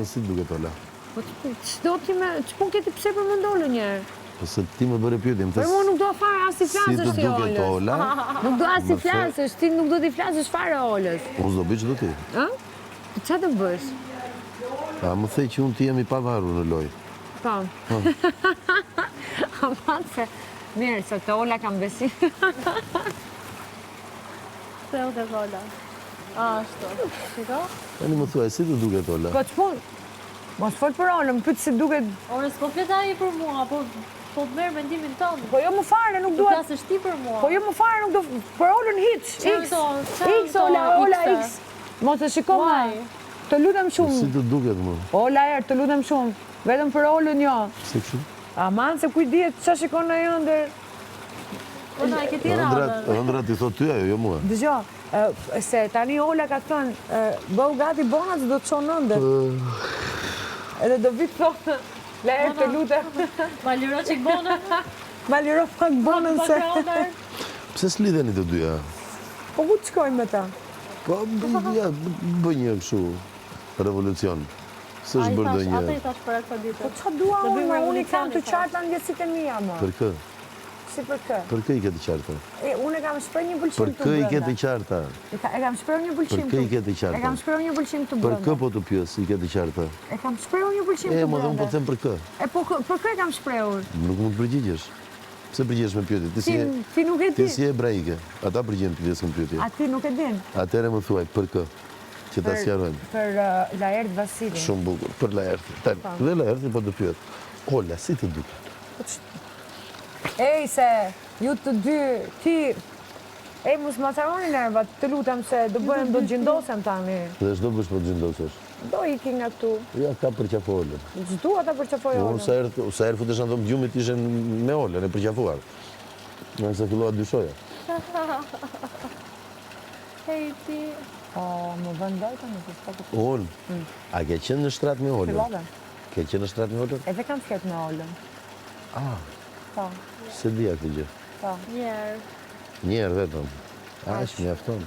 Si duket Ola? Po ç'do ti me, ç'po keti pse për më ndolë njerë? Po se ti më bëre pyetje, më Por mua nuk do fare as i flasësh si ti të duket Olës. Ola? Nuk do as i flasësh, ti nuk do t'i flasësh fare Olës. Unë s'do bëj ç'do ti. Ë? Ç'a do bësh? A më thej që unë ti jam i pavarur në lojë. Po. Aman se mirë, se të Ola kam besim. Se u të Ola. Ashtu, shiko? Tani më thuaj, si të duket Ola? Po ç'po? Mos fol për Olën, pyet si duket. Ore, s'po flet ai për mua, po të merr mendimin tënd. Po jo më fare, nuk Do dua. flasësh ti për mua. Po jo më fare, nuk do për Olën hiç. X. X Ola X. Mos e shiko më. Të lutem Si shumë. të duket më? Ola të lutem shumë. Vetëm për Olën jo. Se kështu? Aman se kuj dihet ç'a shikon ai ëndër. Po na e ke ti radhën. Ëndrat i thot ty ajo, jo mua. Dëgjoj, se tani Ola ka thënë, bëu gati bona se do të çon ëndër. Edhe do vi thonë, Laer të lutem. Ma liro çik bona. Ma liro pak bonën se. Pse s'lidheni të dyja? Po ku të shkojmë me ta? Po, ja, bëj një kështu revolucion. S'është bërë Ata ndonjë. i thash për atë ditë. Po ç'a dua Do bëjmë unë, unë i kam të revolucioni, qarta ndjesitë e mia më. Për kë? Si për kë? Për kë i ke të qarta? Unë e kam shpreh një Për pëlqim të kë i ke brenda. të qarta? E kam shpreh një Për pëlqim kë i ke të E kam qarta? shpreh një pëlqim të Për brenda. kë po të pyes i ke të qarta? E kam shpreh një pëlqim të Më dhëmë po brenda. them për kë? E po për kë e kam shprehur? Nuk mund të përgjigjesh. Pse përgjigjesh me pyetje? Ti nuk e Ti di. si hebraike. Ata përgjigjen pyetjes me pyetje. A ti nuk e din? Atëherë më thuaj për kë? Që ta sqarojmë. Për Laert Vasilin. Shumë bukur. Për Laerti. Dhe Laerti po të pyet. Ola, si të duket? Ej, se ju të dy, ti... Ej, mos ma caroni nervat, të lutem se do bëhem, do gjindosem tani. Dhe ç'do bësh po të gjindosesh? Do iki nga këtu. Ja, ka përqafo Olën. Ç'dua ta përqafoj Unë Olën. sa herë futesh në dhomë gjumit ishen me Olën, e përqafuar. Nëse fillova dyshoja. Hej ti. Po, më vën lojta në të s'po të Unë, a ke qenë në shtrat me Olën? fillove. Ke qenë në shtrat me Olën? Edhe kam flet me Olën. Ah, Po, se dia këtë gjë. po. Njerë. Njerë vetëm. Aq mjafton.